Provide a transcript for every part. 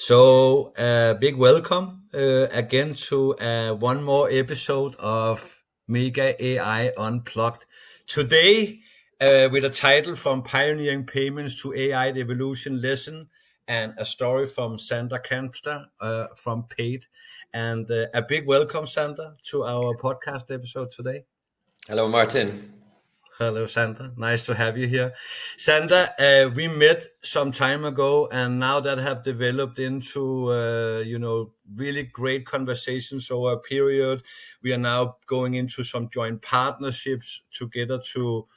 Big welcome again to one more episode of MEGA.AI Unplugged. Today, with a title from Pioneering Payments to AI Evolution Lesson and a story from Sander Kamstra from Payt. And a big welcome, Sander, to our podcast episode today. Hello, Martin. Hello, Sander. Nice to have you here. Sander, we met some time ago, and now that have developed into, really great conversations over a period. We are now going into some joint partnerships together to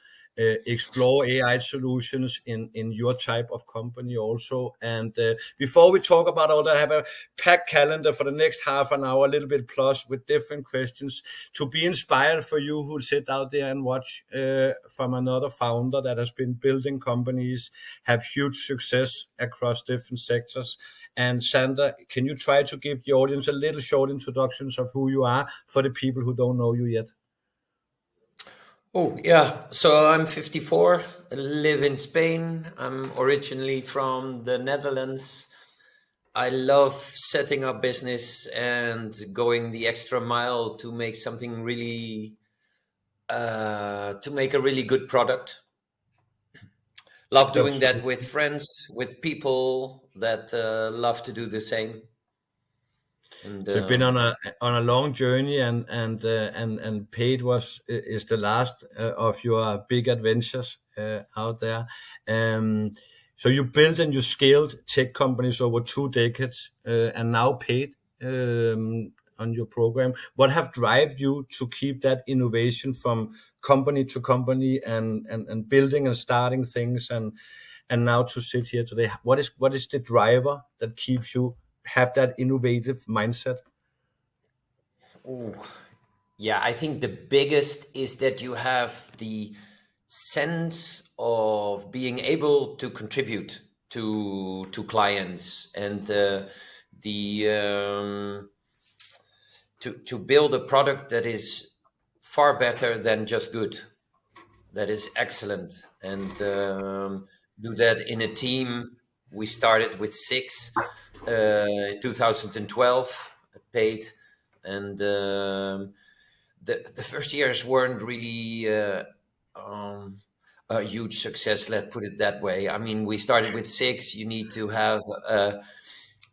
explore AI solutions in your type of company also. And before we talk about all that, I have a packed calendar for the next half an hour, a little bit plus, with different questions to be inspired for you who sit out there and watch from another founder that has been building companies, have huge success across different sectors. And Sander, can you try to give the audience a little short introductions of who you are for the people who don't know you yet? Oh, yeah. So I'm 54, live in Spain. I'm originally from the Netherlands. I love setting up business and going the extra mile to make something really, to make a really good product. Love doing that with friends, with people that love to do the same. And so you've been on a long journey, and Payt is the last of your big adventures out there. So you built and you scaled tech companies over 2 decades, and now Payt on your program. What have driven you to keep that innovation from company to company and building and starting things and now to sit here today? What is the driver that keeps you have that innovative mindset? Ooh. Yeah, I think the biggest is that you have the sense of being able to contribute to clients and to build a product that is far better than just good, that is excellent, and do that in a team. We started with 6 in 2012 at Payt, and the first years weren't really a huge success, let's put it that way. I mean, we started with 6. You need to have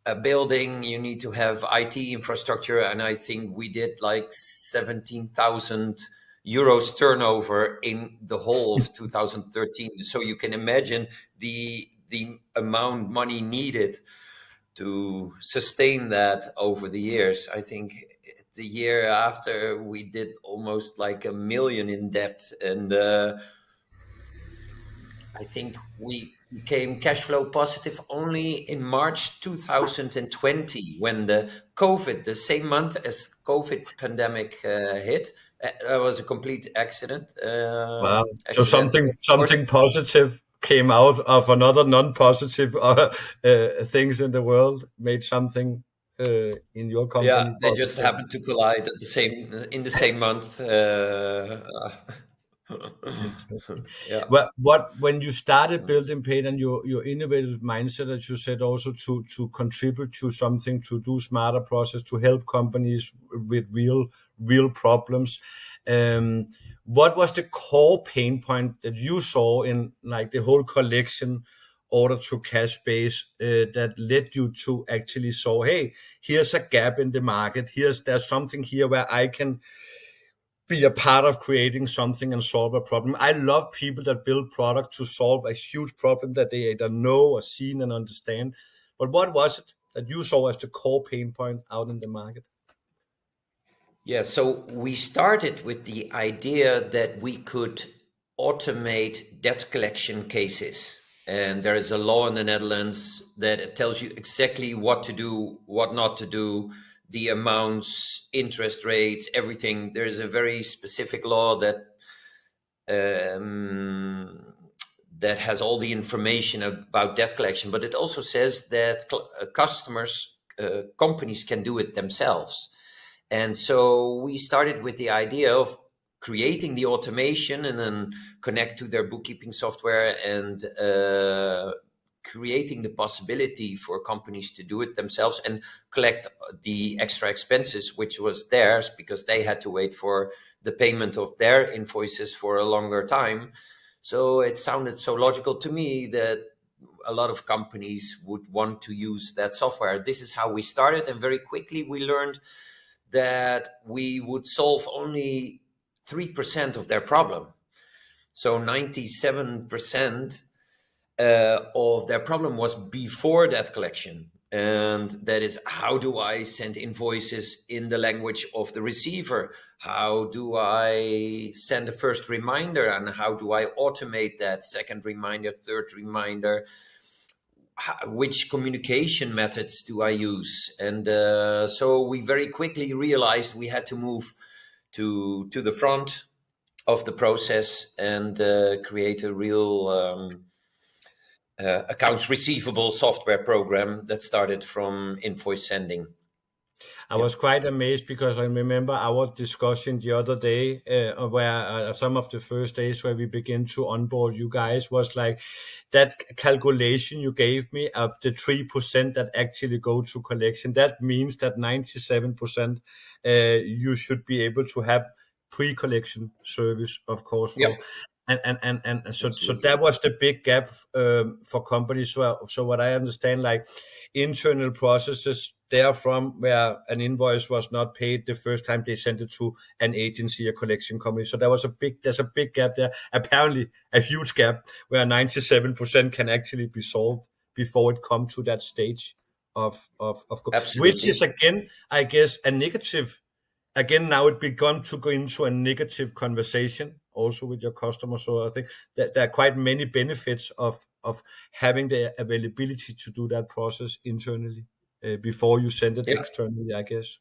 a building, you need to have IT infrastructure, and I think we did like 17,000 euros turnover in the whole of 2013. So you can imagine the amount money needed to sustain that over the years. I think the year after we did almost like $1 million in debt, and I think we became cash flow positive only in March 2020 when the same month as COVID pandemic hit. That was a complete accident. Wow! So something positive came out of another non-positive things in the world, made something in your company. Yeah, they just happened to collide in the same month. Yeah. When you started building Payt and your innovative mindset, that you said also to contribute to something, to do smarter process, to help companies with real problems. What was the core pain point that you saw in like the whole collection order to cash base that led you to actually saw, hey, here's a gap in the market. There's something here where I can be a part of creating something and solve a problem. I love people that build product to solve a huge problem that they either know or seen and understand. But what was it that you saw as the core pain point out in the market? Yeah, so we started with the idea that we could automate debt collection cases. And there is a law in the Netherlands that tells you exactly what to do, what not to do, the amounts, interest rates, everything. There is a very specific law that that has all the information about debt collection, but it also says that companies can do it themselves. And so we started with the idea of creating the automation and then connect to their bookkeeping software and creating the possibility for companies to do it themselves and collect the extra expenses, which was theirs because they had to wait for the payment of their invoices for a longer time. So it sounded so logical to me that a lot of companies would want to use that software. This is how we started, and very quickly we learned that we would solve only 3% of their problem. So 97% of their problem was before that collection. And that is, how do I send invoices in the language of the receiver? How do I send a first reminder? And how do I automate that second reminder, third reminder? Which communication methods do I use? And so we very quickly realized we had to move to the front of the process and create a real accounts receivable software program that started from invoice sending. I was quite amazed because I remember I was discussing the other day where some of the first days where we began to onboard you guys was like that calculation you gave me of the 3% that actually go to collection. That means that 97% you should be able to have pre-collection service, of course, for. Yep. And so that was the big gap for companies. So what I understand, like internal processes therefrom where an invoice was not paid the first time they sent it to an agency, a collection company. So there's a big gap there. Apparently a huge gap where 97% can actually be solved before it comes to that stage of Absolutely. which is again, I guess, a negative. Again, now it begun to go into a negative conversation also with your customers. So I think that there are quite many benefits of having the availability to do that process internally before you send it externally, I guess.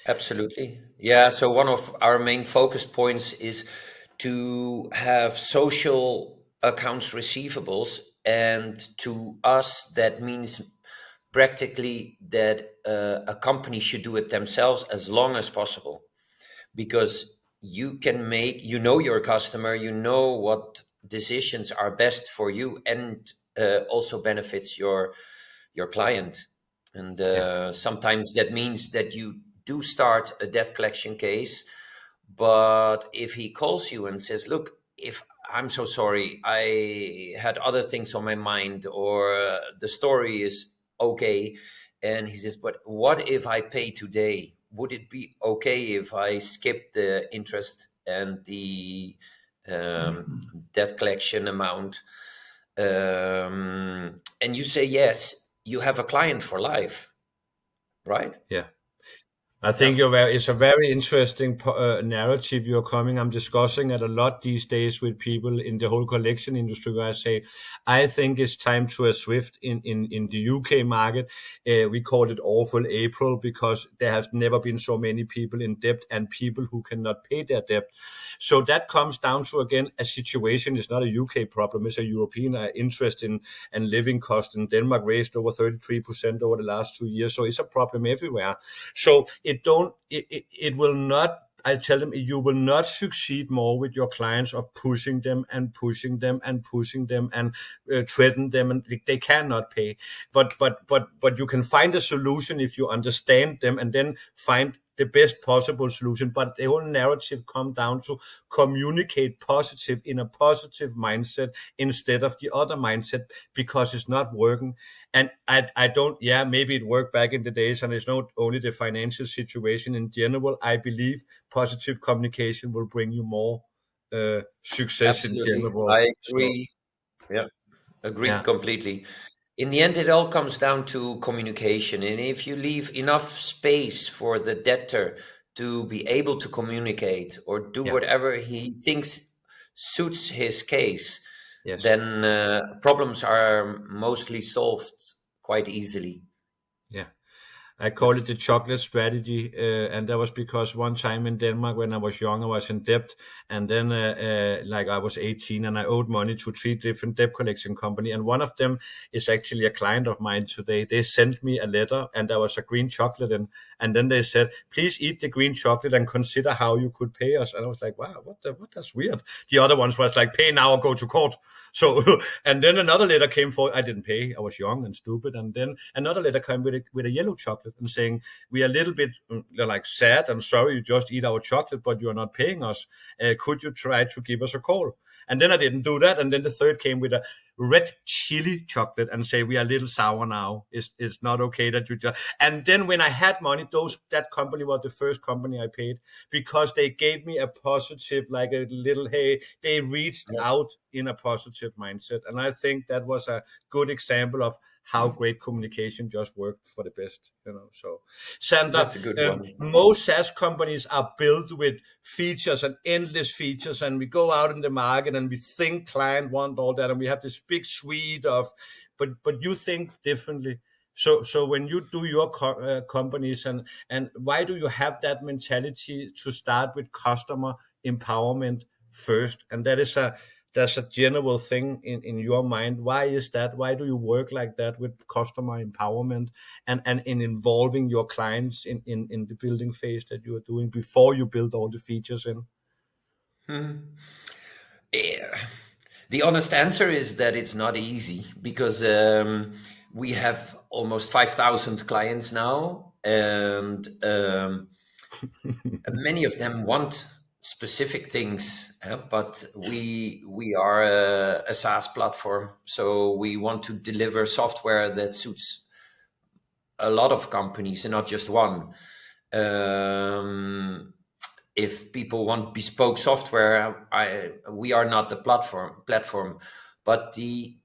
Absolutely. Yeah. So one of our main focus points is to have social accounts receivables. And to us, that means practically that a company should do it themselves as long as possible, because you can make, your customer, what decisions are best for you, and also benefits your client. And sometimes that means that you do start a debt collection case, but if he calls you and says, look, if I'm so sorry, I had other things on my mind, or the story is okay, and he says, but what if I pay today? Would it be okay if I skip the interest and the debt collection amount? And you say yes, you have a client for life, right? Yeah. I think it's a very interesting narrative you're coming. I'm discussing it a lot these days with people in the whole collection industry, where I say, I think it's time to a Swift in the UK market. We call it awful April because there has never been so many people in debt and people who cannot pay their debt. So that comes down to, again, a situation. It's not a UK problem. It's a European interest in and living cost in Denmark raised over 33% over the last 2 years. So it's a problem everywhere. So it will not, I tell them, you will not succeed more with your clients of pushing them and pushing them and pushing them and threaten them, and they cannot pay. But you can find a solution if you understand them and then find the best possible solution. But the whole narrative comes down to communicate positive in a positive mindset instead of the other mindset, because it's not working. And I don't, maybe it worked back in the days, and it's not only the financial situation in general. I believe positive communication will bring you more success. Absolutely. In general. I agree. Agreed completely. In the end, it all comes down to communication. And if you leave enough space for the debtor to be able to communicate or do whatever he thinks suits his case, then problems are mostly solved quite easily. Yeah. I call it the chocolate strategy, and that was because one time in Denmark when I was young, I was in debt, and then like I was 18 and I owed money to 3 different debt collection company, and one of them is actually a client of mine today. They sent me a letter and there was a green chocolate in, and then they said, please eat the green chocolate and consider how you could pay us. And I was like, wow, what, that's weird. The other ones was like, pay now or go to court. So, and then another letter came for, I didn't pay, I was young and stupid. And then another letter came with a yellow chocolate and saying, we are a little bit like sad and sorry you just eat our chocolate, but you are not paying us. Could you try to give us a call? And then I didn't do that. And then the third came with a red chili chocolate and say, we are a little sour now. It's not okay that you just, and then when I had money, that company was the first company I paid, because they gave me a positive, like a little, hey, they reached out in a positive mindset. And I think that was a good example of how great communication just worked for the best, So, Sander, That's a good one. most SaaS companies are built with features and endless features, and we go out in the market and we think client want all that, and we have this big suite of, but you think differently. So when you do your companies, and why do you have that mentality to start with customer empowerment first? And that's a general thing in your mind. Why is that? Why do you work like that with customer empowerment and in involving your clients in the building phase that you are doing before you build all the features in? Yeah. The honest answer is that it's not easy, because we have almost 5,000 clients now, and many of them want specific things, but we are a SaaS platform, so we want to deliver software that suits a lot of companies and not just one. If people want bespoke software, we are not the platform, but the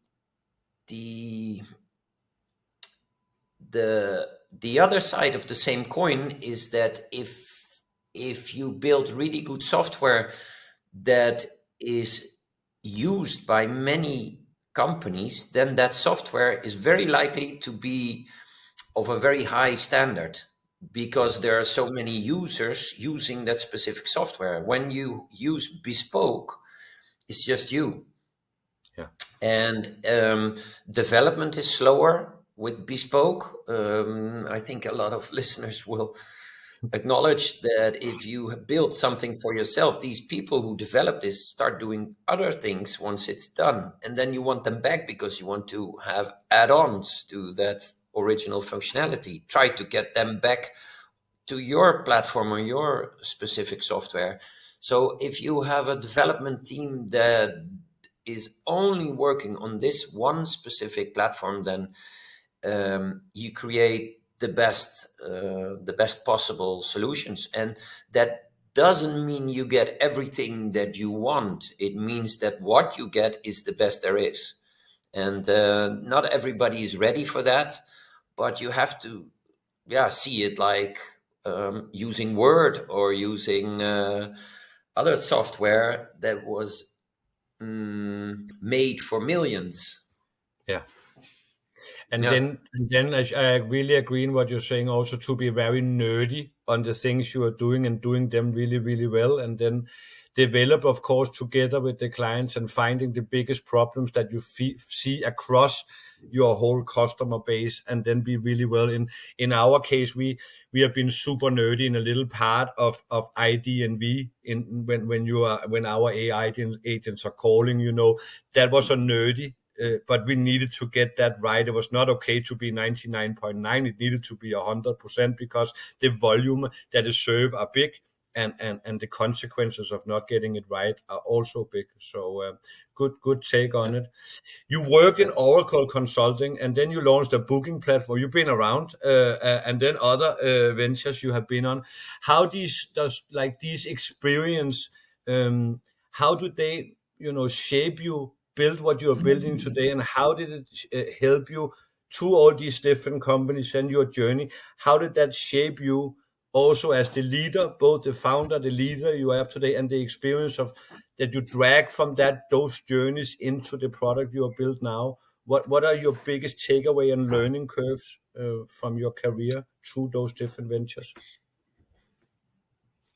other side of the same coin is that if you build really good software that is used by many companies, then that software is very likely to be of a very high standard, because there are so many users using that specific software. When you use bespoke, it's just you. Yeah. And development is slower with bespoke. I think a lot of listeners will acknowledge that if you build something for yourself, these people who develop this start doing other things once it's done, and then you want them back because you want to have add-ons to that original functionality. Try to get them back to your platform or your specific software. So if you have a development team that is only working on this one specific platform, then you create the best possible solutions. And that doesn't mean you get everything that you want. It means that what you get is the best there is. And not everybody is ready for that, but you have to see it like using Word or using other software that was made for millions. Yeah. And Yeah. then I really agree in what you're saying, also to be very nerdy on the things you are doing and doing them really, really well. And then develop, of course, together with the clients and finding the biggest problems that you see across your whole customer base, and then be really well. In our case, we have been super nerdy in a little part of ID and V in when our AI agents are calling, that was a nerdy. But we needed to get that right. It was not okay to be 99.9. It needed to be 100%, because the volume that is served are big, and the consequences of not getting it right are also big. So good take on it. You work in Oracle Consulting, and then you launched a booking platform. You've been around, and then other ventures you have been on. How these experience? How do they, shape you, build what you are building today, and how did it help you through all these different companies and your journey? How did that shape you also as the leader, both the founder, the leader you have today, and the experience of that you drag from those journeys into the product you are built now? What are your biggest takeaway and learning curves from your career through those different ventures?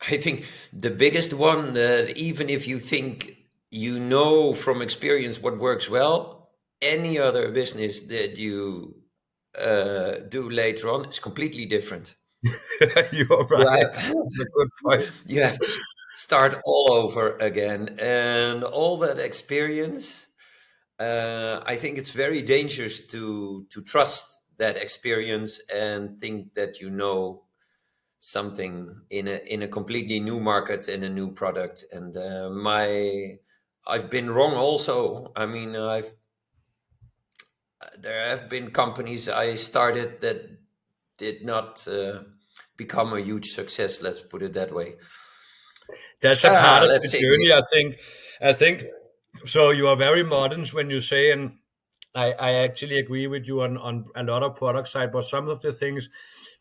I think the biggest one, that even if you think you know from experience what works well, any other business that you do later on is completely different. You're You right. have, That's a good point. you have to start all over again, and all that experience. I think it's very dangerous to trust that experience and think that you know something in a completely new market and a new product. And I've been wrong also. I mean, there have been companies I started that did not become a huge success. Let's put it that way. That's a part of Let's the see. journey, I think. I think so. You are very modern when you say, and I actually agree with you on a lot of product side, but some of the things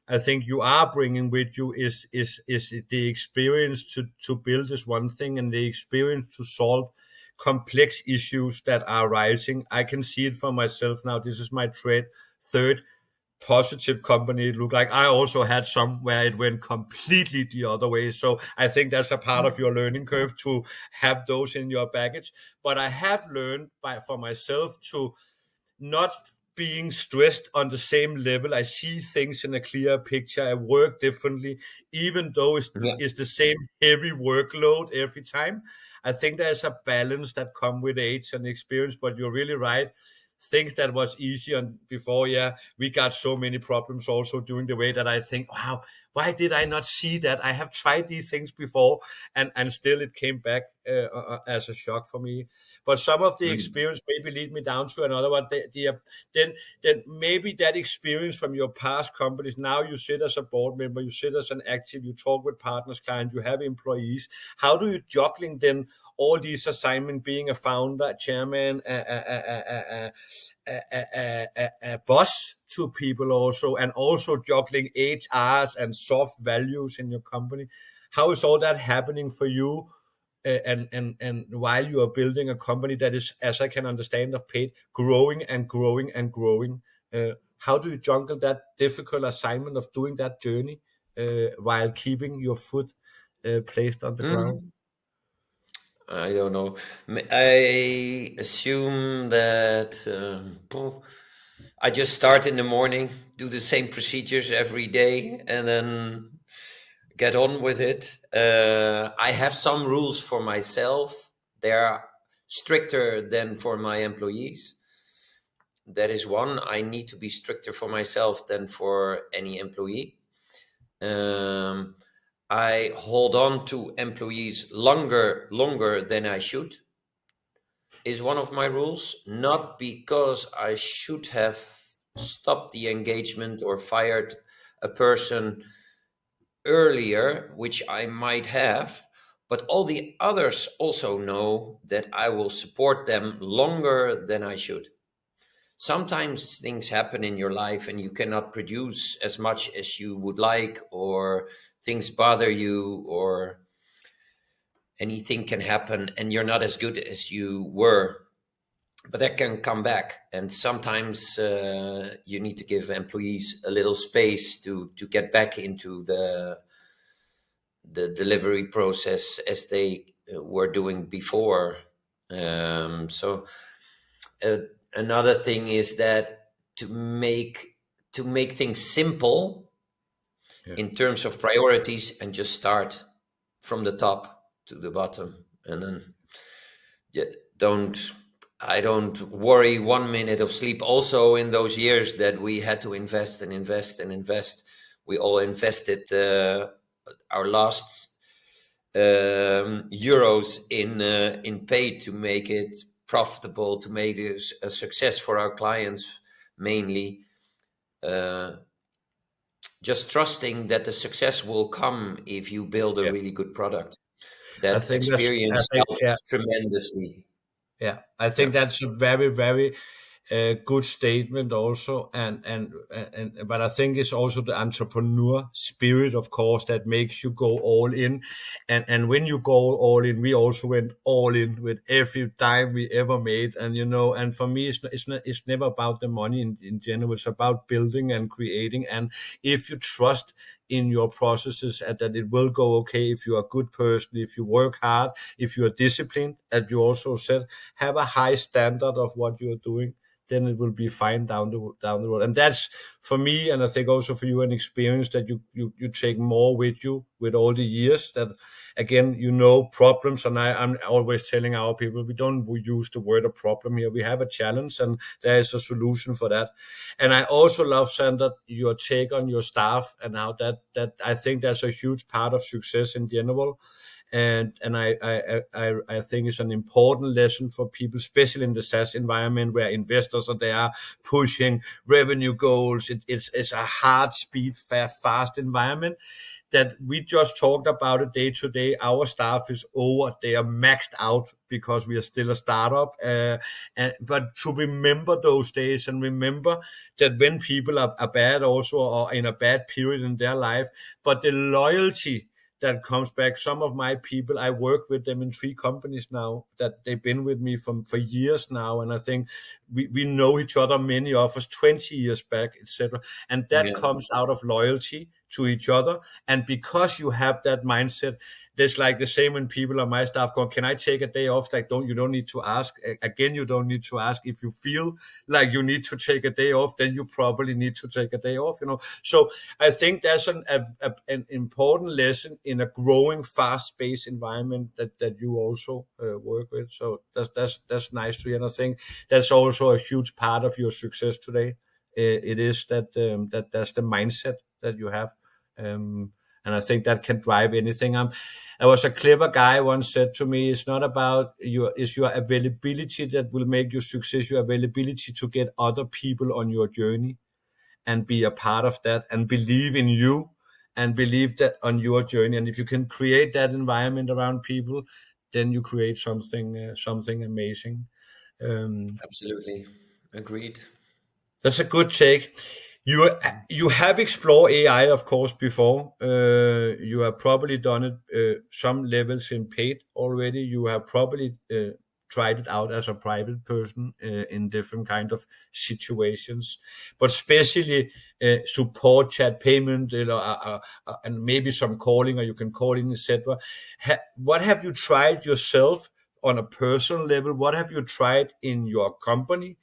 I think you are bringing with you is the experience to build is one thing, and the experience to solve complex issues that are rising. I can see it for myself now. This is my third positive company. It looked like I also had some where it went completely the other way. So I think that's a part of your learning curve to have those in your baggage. But I have learned for myself to not being stressed on the same level. I see things in a clear picture. I work differently, even though Yeah. it's the same heavy workload every time. I think there's a balance that come with age and experience, but you're really right. Things that was easy on before, yeah, we got so many problems also during the way that I think, wow, why did I not see that? I have tried these things before, and still it came back as a shock for me. But some of the Mm. experience maybe lead me down to another one. Then maybe that experience from your past companies, now you sit as a board member, you sit as an active, you talk with partners, clients, you have employees. How do you juggling then all these assignments, being a founder, chairman, a boss to people also, and also juggling HRs and soft values in your company? How is all that happening for you? And while you are building a company that is, as I can understand of Payt, growing and growing and growing, how do you juggle that difficult assignment of doing that journey while keeping your foot placed on the ground? Mm. I don't know. I assume that I just start in the morning, do the same procedures every day, and then get on with it. I have some rules for myself. They are stricter than for my employees. That is one. I need to be stricter for myself than for any employee. Um, I hold on to employees longer than I should, is one of my rules. Not because I should have stopped the engagement or fired a person earlier, which I might have, but all the others also know that I will support them longer than I should. Sometimes things happen in your life and you cannot produce as much as you would like, or things bother you, or anything can happen and you're not as good as you were. But that can come back, and sometimes you need to give employees a little space to get back into the delivery process as they were doing before. So uh, another thing is that to make things simple Yeah. in terms of priorities, and just start from the top to the bottom, and then yeah, don't I don't worry 1 minute of sleep. Also, in those years that we had to invest and invest and invest, we all invested our last euros in Payt to make it profitable, to make it a success for our clients, mainly. Uh, just trusting that the success will come if you build a Yeah. really good product. I That think that's, I experience think, yeah, helps tremendously. yeah. I Yeah. think that's a very, very good statement also, and but I think it's also the entrepreneur spirit, of course, that makes you go all in, and when you go all in, we also went all in with every dime we ever made, and and for me, it's never about the money in general. It's about building and creating, and if you trust in your processes, and that it will go okay if you're a good person, if you work hard, if you're disciplined, as you also said, have a high standard of what you're doing, then it will be fine down the road. And that's, for me, and I think also for you, an experience that you take more with you with all the years. That again, problems, and I'm always telling our people, we don't use the word a problem here. We have a challenge, and there is a solution for that. And I also love, Sander, your take on your staff, and how that I think that's a huge part of success in general. And I think it's an important lesson for people, especially in the SaaS environment where investors are there pushing revenue goals. It's a hard speed, fast environment that we just talked about it day to day. Our staff is over; they are maxed out because we are still a startup. But to remember those days, and remember that when people are bad also, or in a bad period in their life, but the loyalty that comes back. Some of my people, I work with them in 3 companies now, that they've been with me for years now. And I think we know each other, many of us 20 years back, etc. And that comes out of loyalty to each other. And because you have that mindset, there's like the same when people on my staff go, can I take a day off? Like, you don't need to ask. Again, you don't need to ask. If you feel like you need to take a day off, then you probably need to take a day off, So I think that's an important lesson in a growing, fast-paced environment that you also work with. So that's nice to hear. And I think that's also a huge part of your success today. It is that that's the mindset that you have, and I think that can drive anything. There was a clever guy once said to me, "It's not about your availability that will make you success. Your availability to get other people on your journey, and be a part of that, and believe in you, and believe that on your journey. And if you can create that environment around people, then you create something amazing." Absolutely. Agreed. That's a good take. You have explored AI, of course, before. You have probably done it some levels in Payt already. You have probably tried it out as a private person in different kind of situations, but especially support, chat, payment, and maybe some calling, or you can call in, etc. What have you tried yourself on a personal level? What have you tried in your company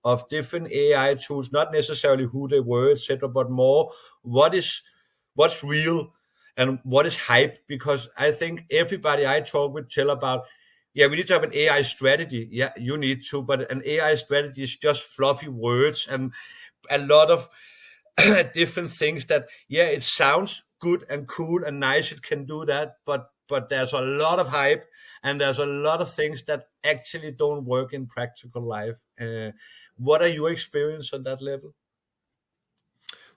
of different AI tools, not necessarily who they were, etc., but more what's real and what is hype? Because I think everybody I talk with tell about, yeah, we need to have an AI strategy. Yeah, you need to, but an AI strategy is just fluffy words and a lot of different things that, yeah, it sounds good and cool and nice, it can do that, but there's a lot of hype, and there's a lot of things that actually don't work in practical life. What are your experience on that level?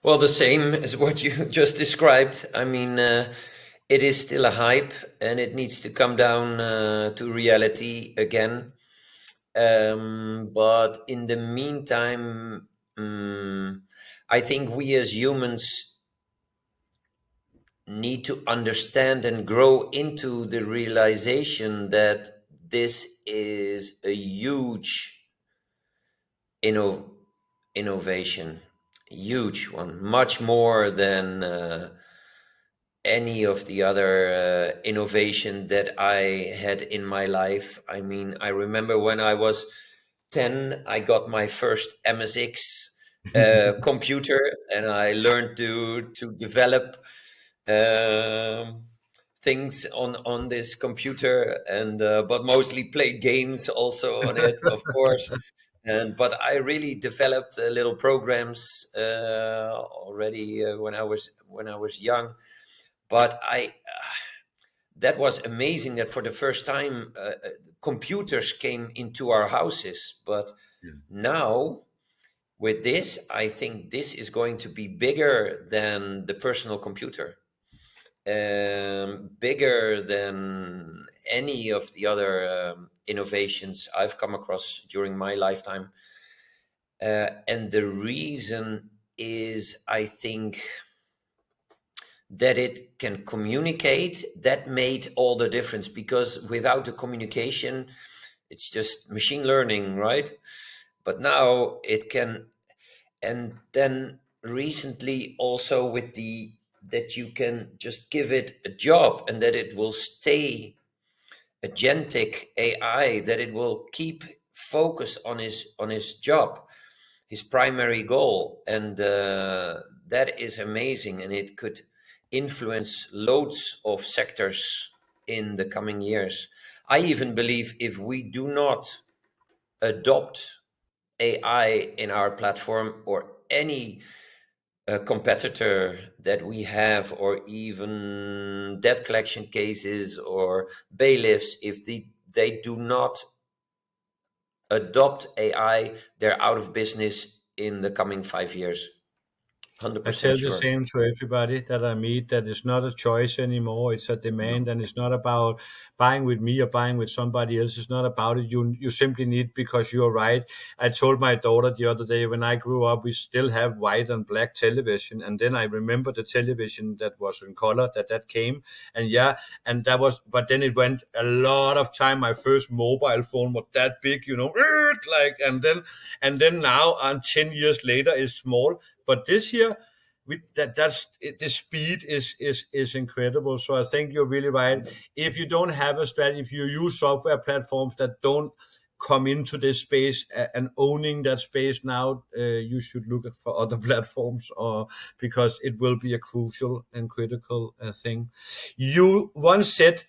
Well, the same as what you just described. I mean, it is still a hype, and it needs to come down to reality again. But in the meantime, I think we as humans need to understand and grow into the realization that this is a huge innovation, huge one, much more than any of the other innovation that I had in my life. I mean, I remember when I was 10, I got my first MSX computer, and I learned to develop things on this computer, and but mostly played games also on it, of course. But I really developed little programs already when I was young. But that was amazing that for the first time computers came into our houses. But now with this, I think this is going to be bigger than the personal computer, bigger than any of the other innovations I've come across during my lifetime. And the reason is, I think, that it can communicate. That made all the difference, because without the communication, it's just machine learning, right? But now it can. And then recently also with the that you can just give it a job and that it will stay agentic AI, that it will keep focused on his job, his primary goal, and that is amazing, and it could influence loads of sectors in the coming years. I even believe if we do not adopt AI in our platform, or any competitor that we have, or even debt collection cases or bailiffs, if they do not adopt AI, they're out of business in the coming 5 years. I 100% tell the sure. same to everybody that I meet, that it's not a choice anymore. It's a No. demand, and it's not about buying with me or buying with somebody else. It's not about it. You simply need, because you're right. I told my daughter the other day, when I grew up, we still have white and black television. And then I remember the television that was in color, that came. And yeah, and that was, but then it went a lot of time. My first mobile phone was that big, like, and then now, and 10 years later, is small. But this year, that's it, the speed is incredible. So I think you're really right. If you don't have a strategy, if you use software platforms that don't come into this space and owning that space now, you should look for other platforms, or because it will be a crucial and critical thing. You once said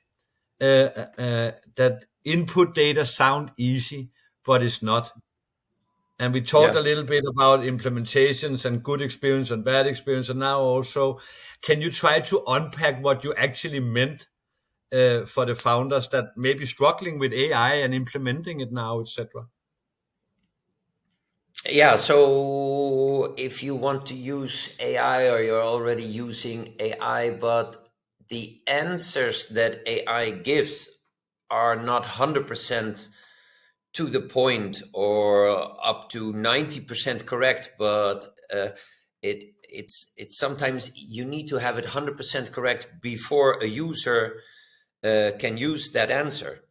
that input data sound easy, but it's not. And we talked a Yeah. little bit about implementations and good experience and bad experience. And now also, can you try to unpack what you actually meant for the founders that may be struggling with AI and implementing it now, etc.? Yeah, so if you want to use AI, or you're already using AI, but the answers that AI gives are not 100% to the point, or up to 90% correct, but it's sometimes you need to have it 100% correct before a user can use that answer.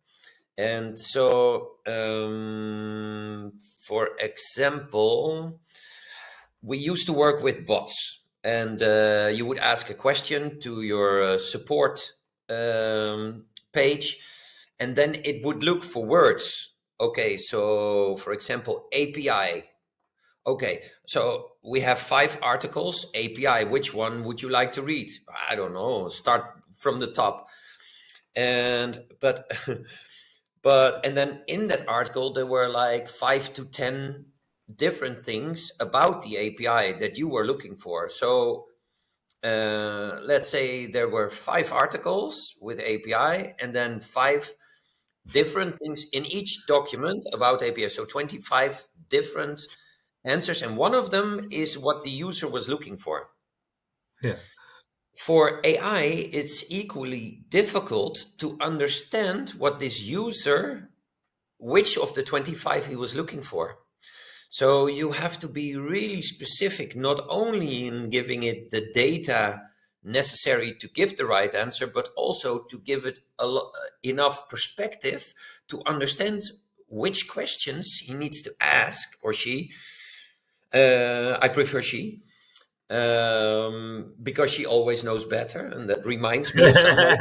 And so, for example, we used to work with bots, and you would ask a question to your support page, and then it would look for words. Okay, so for example, API. Okay, so we have 5 articles, API. Which one would you like to read? I don't know. Start from the top. And and then in that article there were like 5 to 10 different things about the API that you were looking for. So let's say there were 5 articles with API, and then 5 different things in each document about API. So 25 different answers, and one of them is what the user was looking for. Yeah. For AI, it's equally difficult to understand what this user, which of the 25 he was looking for. So you have to be really specific, not only in giving it the data necessary to give the right answer, but also to give it enough perspective to understand which questions he needs to ask, or she. I prefer she, because she always knows better, and that reminds me of Sander.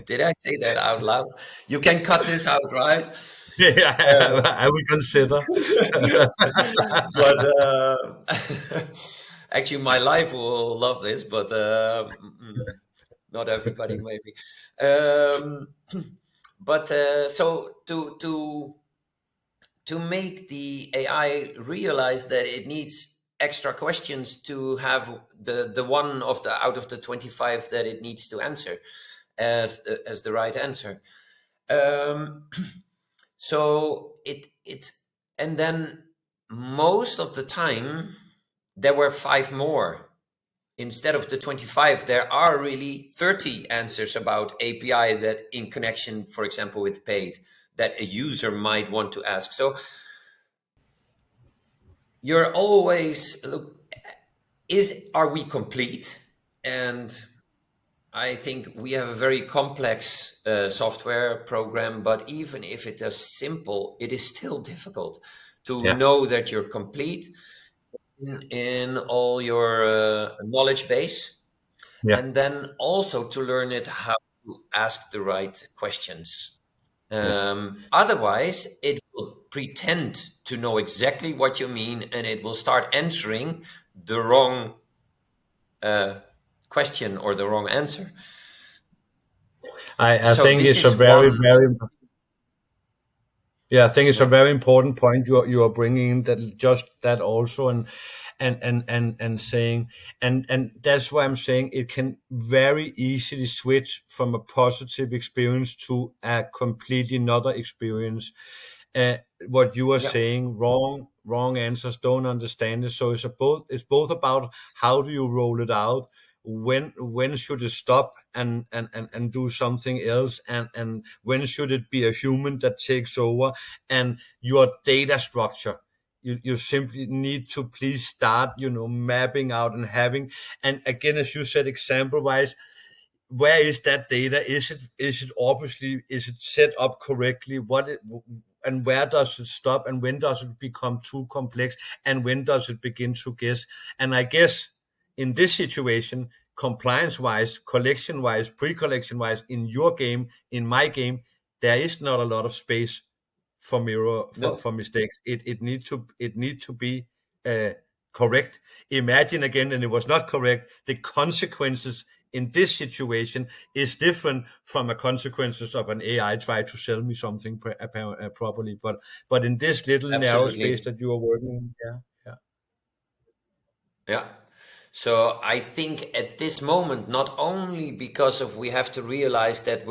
Did I say that out loud? You can cut this out, right? Yeah, I will consider. But actually, my life will love this, but not everybody, maybe. Um, but so to make the AI realize that it needs extra questions to have the one of the out of the 25 that it needs to answer as the right answer. Um, so it and then most of the time there were 5 more. Instead of the 25, there are really 30 answers about API that in connection, for example, with Payt, that a user might want to ask. So you're always look, are we complete? And I think we have a very complex software program, but even if it is simple, it is still difficult to Yeah. know that you're complete. in all your knowledge base, Yeah. and then also to learn it how to ask the right questions. Yeah. Otherwise, it will pretend to know exactly what you mean, and it will start answering the wrong question or the wrong answer. I So think this it's a is very, one. very, yeah, I think it's a Yeah, very important point you are bringing in, that just that also, and saying, and that's why I'm saying it can very easily switch from a positive experience to a completely another experience. uh, what you are yeah, saying, wrong answers, don't understand it. So it's both about how do you roll it out, when should it stop and do something else, and when should it be a human that takes over, and your data structure. You simply need to please start, mapping out and having, and again, as you said, example wise, where is that data? Is it set up correctly? And where does it stop? And when does it become too complex? And when does it begin to guess? And I guess in this situation, compliance wise, collection wise, pre-collection wise, in your game, in my game, there is not a lot of space for mirror no, for mistakes. It need to be uh, correct. Imagine again, and it was not correct. The consequences in this situation is different from the consequences of an AI try to sell me something properly. But in this little narrow space absolutely. that you are working in, yeah, yeah, Yeah. So I think at this moment, not only because of we have to realize that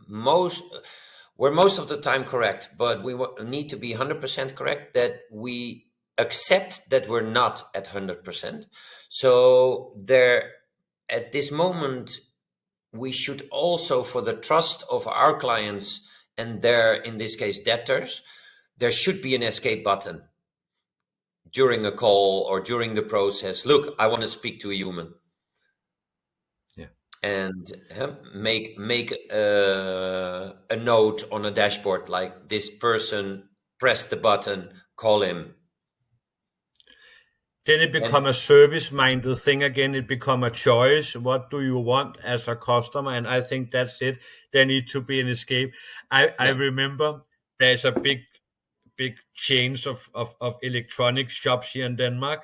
most most of the time correct, but we need to be 100% correct, that we accept that we're not at 100%. So there, at this moment, we should also, for the trust of our clients and their, in this case, debtors, there should be an escape button during a call or during the process. Look, I want to speak to a human, yeah. and make a note on a dashboard like this person pressed the button, call him. Then it And become a service-minded thing again. It become a choice. What do you want as a customer? And I think that's it. There need to be an escape. I yeah, remember there's a big chains of electronic shops here in Denmark,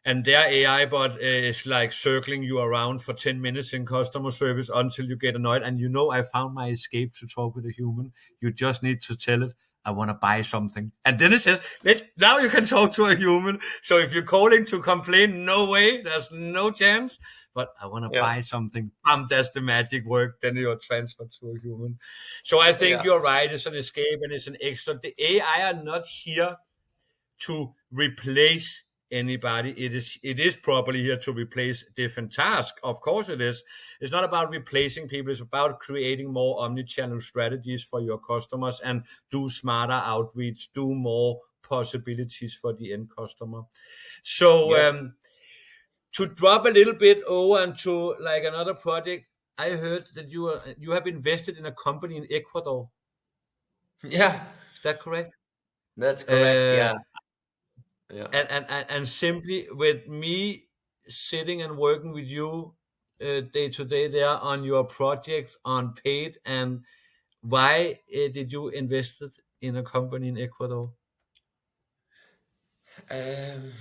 and their AI bot is like circling you around for 10 minutes in customer service until you get annoyed. And I found my escape to talk with a human. You just need to tell it, I want to buy something. And then it says, now you can talk to a human. So if you're calling to complain, no way, there's no chance. But I want to yeah, buy something. That's the magic work. Then you're transferred to a human. So I think yeah, you're right. It's an escape and it's an extra. The AI are not here to replace anybody. It is probably here to replace different tasks. Of course it is. It's not about replacing people. It's about creating more omni-channel strategies for your customers and do smarter outreach, do more possibilities for the end customer. So yeah, to drop a little bit over into like another project, I heard that you have invested in a company in Ecuador. yeah, Is that correct? that's correct. Uh, Yeah, yeah. and simply with me sitting and working with you day to day there on your projects on Payt, and why did you invest in a company in Ecuador? um,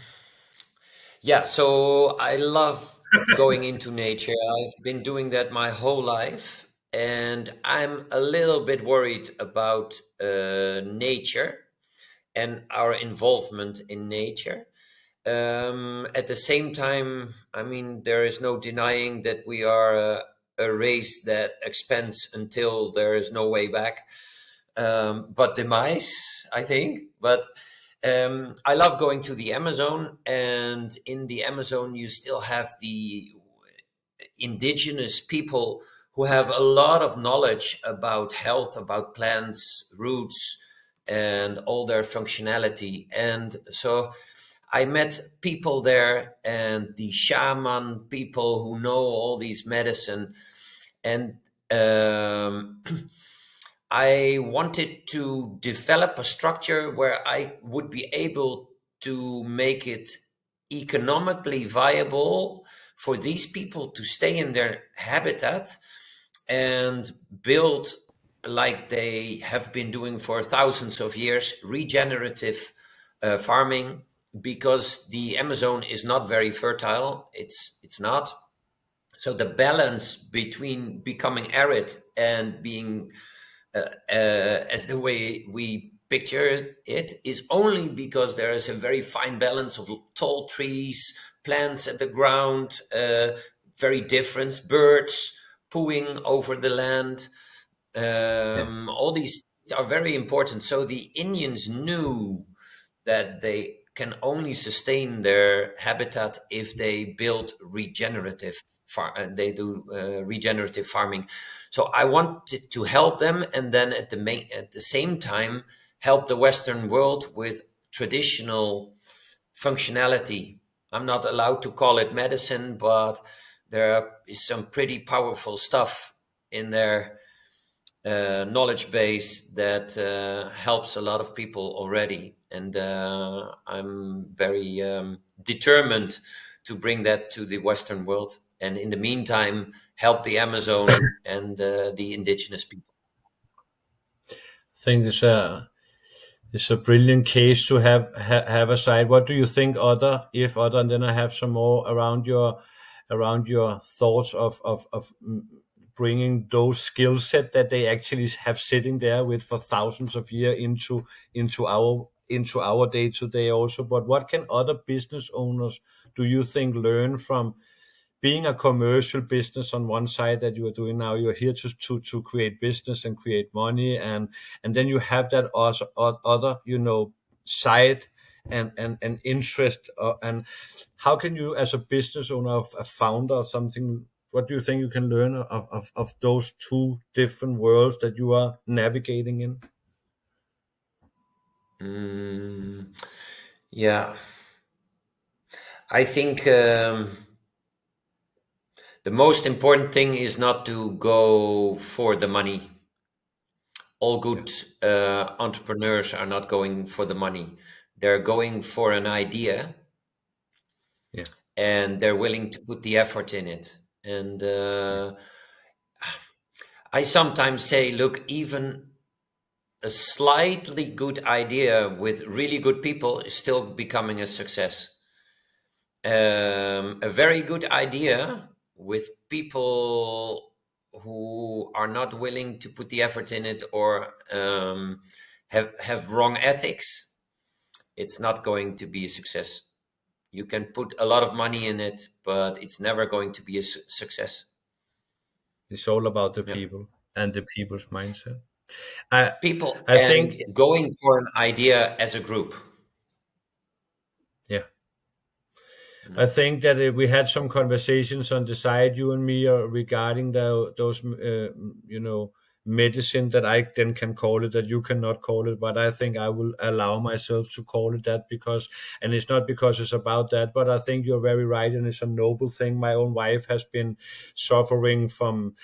yeah, so I love going into nature. I've been doing that my whole life, and I'm a little bit worried about nature and our involvement in nature. At the same time, I mean, there is no denying that we are a race that expands until there is no way back, but demise, I think. But I love going to the Amazon, and in the Amazon, you still have the indigenous people who have a lot of knowledge about health, about plants, roots, and all their functionality. And so I met people there, and the shaman people who know all these medicine. And um, I wanted to develop a structure where I would be able to make it economically viable for these people to stay in their habitat and build, like they have been doing for thousands of years, regenerative farming, because the Amazon is not very fertile. It's not. So the balance between becoming arid and being as the way we picture it is only because there is a very fine balance of tall trees, plants at the ground, very different birds pooing over the land. Yeah. All these are very important. So the Indians knew that they can only sustain their habitat if they build regenerative they do regenerative farming. So I wanted to help them, and then at the same time help the Western world with traditional functionality. I'm not allowed to call it medicine, but there is some pretty powerful stuff in there, knowledge base that helps a lot of people already. And I'm very determined to bring that to the Western world. And in the meantime, help the Amazon and the indigenous people. I think it's a brilliant case to have aside. What do you think other, and then I have some more around your thoughts of bringing those skill set that they actually have sitting there with for thousands of years into our day to day also. But what can other business owners do you think learn from being a commercial business on one side that you are doing now? You're here to create business and create money, and then you have that also other side and interest, and how can you, as a business owner, of a founder of something, what do you think you can learn of those two different worlds that you are navigating in? Yeah, I think the most important thing is not to go for the money. All Yeah. good entrepreneurs are not going for the money. They're going for an idea, Yeah. and they're willing to put the effort in it. And I sometimes say, look, even a slightly good idea with really good people is still becoming a success. A very good idea with people who are not willing to put the effort in it, or have wrong ethics, it's not going to be a success. You can put a lot of money in it, but it's never going to be a success. It's all about the Yeah. people and the people's mindset. i People I and think, going for an idea as a group. yeah, Yeah. I think that we had some conversations on the side, you and me, regarding those, medicine that I then can call it, that you cannot call it, but I think I will allow myself to call it that, because, and it's not because it's about that, but I think you're very right, and it's a noble thing. My own wife has been suffering from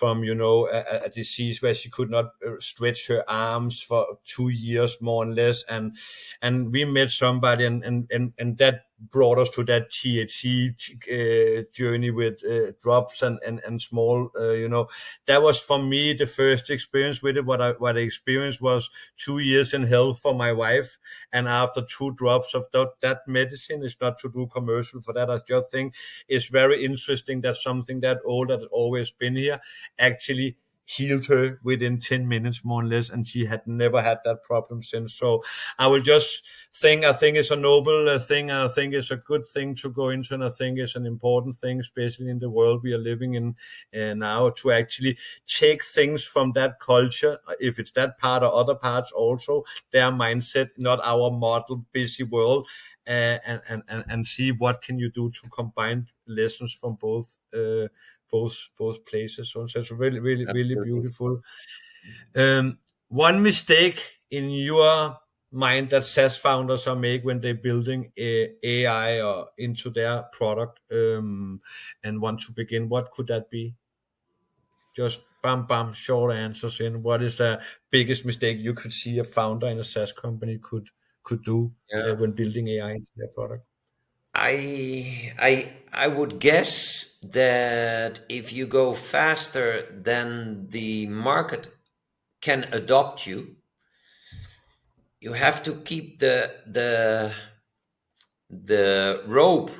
a disease where she could not stretch her arms for 2 years more or less, and we met somebody, and that brought us to that THC journey with drops and small, that was for me the first experience with it. What I experienced was 2 years in hell for my wife, and after 2 drops of that medicine, is not to do commercial for that. I just think it's very interesting that something that old, that had always been here, actually healed her within 10 minutes more or less, and she had never had that problem since. So I think it's a noble thing, and I think it's a good thing to go into, and I think it's an important thing, especially in the world we are living in now, to actually take things from that culture, if it's that part or other parts also, their mindset, not our model busy world, and see what can you do to combine lessons from both places. So it's really, really, really Absolutely. beautiful. One mistake in your mind that SaaS founders are make when they're building AI or into their product, and want to begin, what could that be? Just bam, short answers in. What is the biggest mistake you could see a founder in a SaaS company could could do Yeah. when building AI into their product? I would guess that if you go faster than the market can adopt you, you have to keep the rope.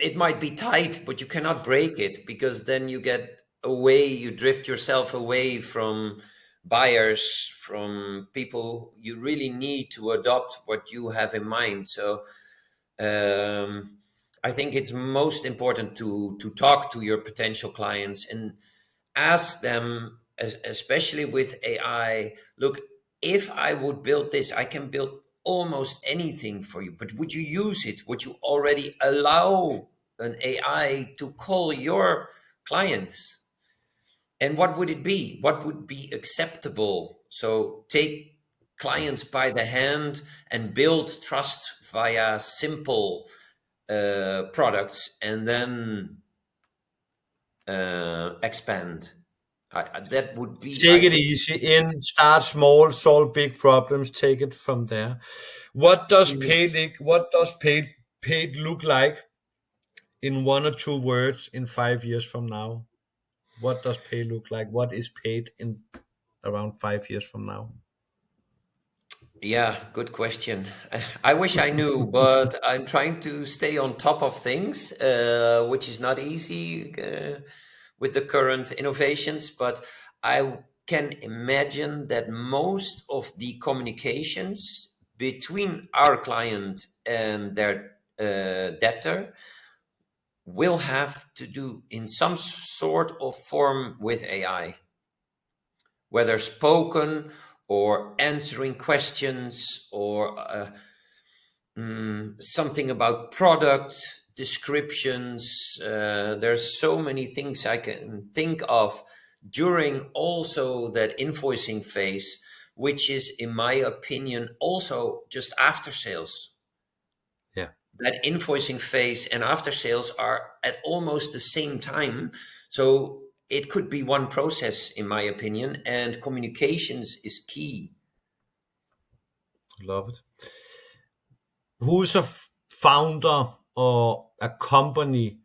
It might be tight, but you cannot break it, because then you get away, you drift yourself away from buyers, from people you really need to adopt what you have in mind. So I think it's most important to talk to your potential clients and ask them, especially with AI, look, if I would build this, I can build almost anything for you, but would you use it? Would you already allow an AI to call your clients? And what would it be? What would be acceptable? So take clients by the hand and build trust via simple products, and then expand. That would be, Take I it think. easy in, start small, solve big problems, take it from there. What does paid look like in one or two words in 5 years from now? What does pay look like? What is paid in around 5 years from now? Yeah, good question. I wish I knew, but I'm trying to stay on top of things, which is not easy with the current innovations. But I can imagine that most of the communications between our client and their debtor will have to do in some sort of form with AI, whether spoken or answering questions, or something about product descriptions. There's so many things I can think of during also that invoicing phase, which is, in my opinion, also just after sales. Yeah. That invoicing phase and after sales are at almost the same time. So it could be one process, in my opinion, and communications is key. Love it. Who's a founder or a company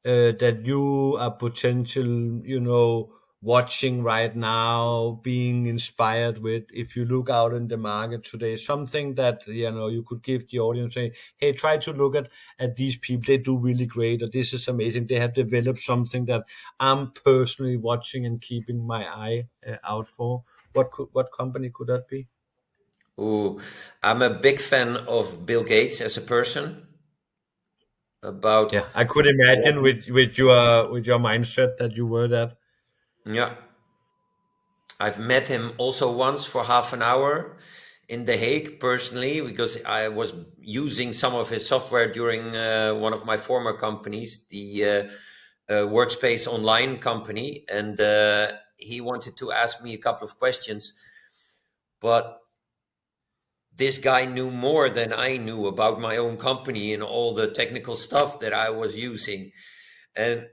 that you are potential, watching right now, being inspired with? If you look out in the market today, something that you could give the audience, say, hey, try to look at these people. They do really great, or this is amazing. They have developed something that I'm personally watching and keeping my eye out for. What company could that be? Ooh, I'm a big fan of Bill Gates as a person. About Yeah, I could imagine with your mindset that you were that. Yeah, I've met him also once for half an hour in The Hague personally, because I was using some of his software during one of my former companies, the Workspace Online company, and he wanted to ask me a couple of questions, but this guy knew more than I knew about my own company and all the technical stuff that I was using. And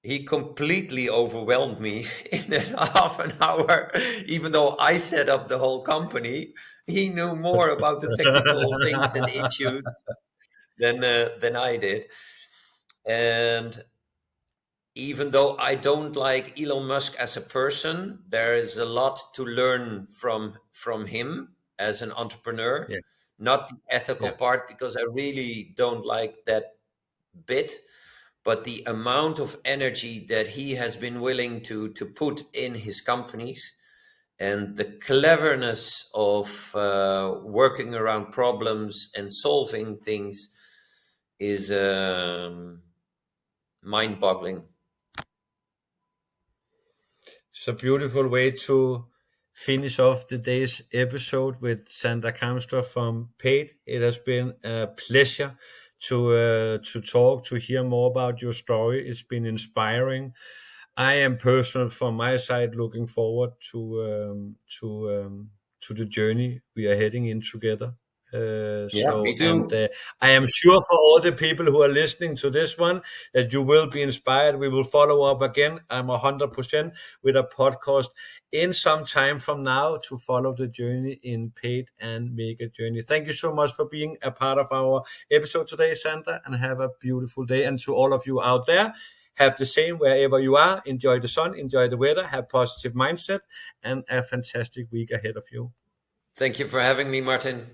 he completely overwhelmed me in that half an hour. Even though I set up the whole company, he knew more about the technical things and issues than I did. And even though I don't like Elon Musk as a person, there is a lot to learn from him as an entrepreneur. Yeah, Not the ethical yeah. part, because I really don't like that bit, but the amount of energy that he has been willing to put in his companies, and the cleverness of working around problems and solving things is mind-boggling. It's a beautiful way to finish off today's episode with Sander Kamstra from Payt. It has been a pleasure to talk, to hear more about your story. It's been inspiring. I am personal from my side looking forward to the journey we are heading in together. Me too. And I am sure for all the people who are listening to this one that you will be inspired. We will follow up again. I'm 100% with a podcast in some time from now to follow the journey in Payt and Mega journey. Thank you so much for being a part of our episode today, Sander, and have a beautiful day. And to all of you out there, have the same wherever you are. Enjoy the sun, enjoy the weather, have positive mindset, and a fantastic week ahead of you. Thank you for having me, Martin.